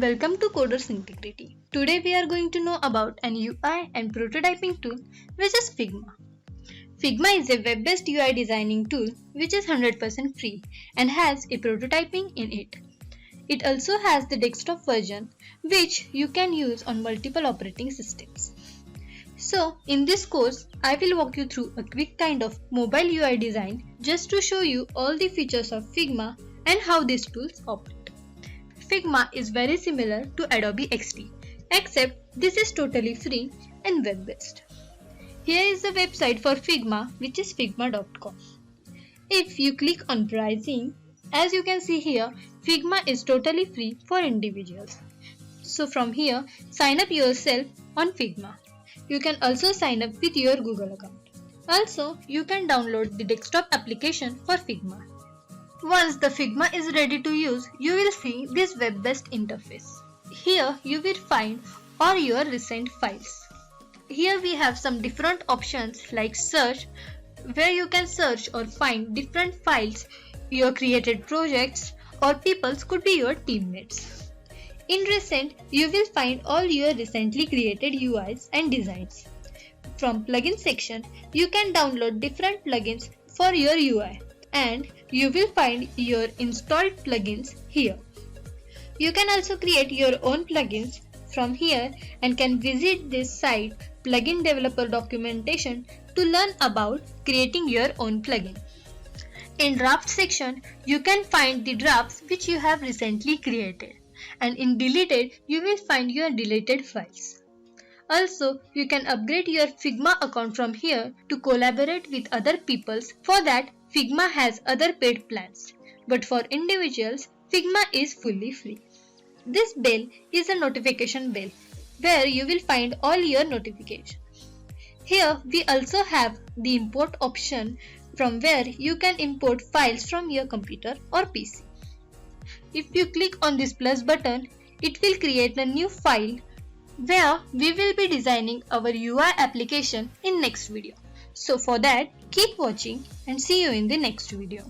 Welcome to Course Integrity. Today we are going to know about an UI and prototyping tool which is Figma. Figma is a web-based UI designing tool which is 100% free and has a prototyping in it. It also has the desktop version which you can use on multiple operating systems. So in this course, I will walk you through a quick kind of mobile UI design just to show you all the features of Figma and how these tools operate. Figma is very similar to Adobe XD, except this is totally free and web-based. Here is the website for Figma, which is figma.com. If you click on pricing, as you can see here, Figma is totally free for individuals. So from here, sign up yourself on Figma. You can also sign up with your Google account. Also, you can download the desktop application for Figma. Once the Figma is ready to use, you will see this web-based interface. Here you will find all your recent files. Here we have some different options like search, where you can search or find different files, your created projects or peoples could be your teammates. In recent, you will find all your recently created UIs and designs. From plugin section, you can download different plugins for your UI. And you will find your installed plugins here. You can also create your own plugins from here and can visit this site plugin developer documentation to learn about creating your own plugin. In draft section, you can find the drafts which you have recently created, and in deleted you will find your deleted files. Also, you can upgrade your Figma account from here to collaborate with other peoples. For that, Figma has other paid plans, but for individuals, Figma is fully free. This bell is a notification bell where you will find all your notifications. Here we also have the import option from where you can import files from your computer or PC. If you click on this plus button, it will create a new file where we will be designing our UI application in next video. So for that, keep watching and see you in the next video.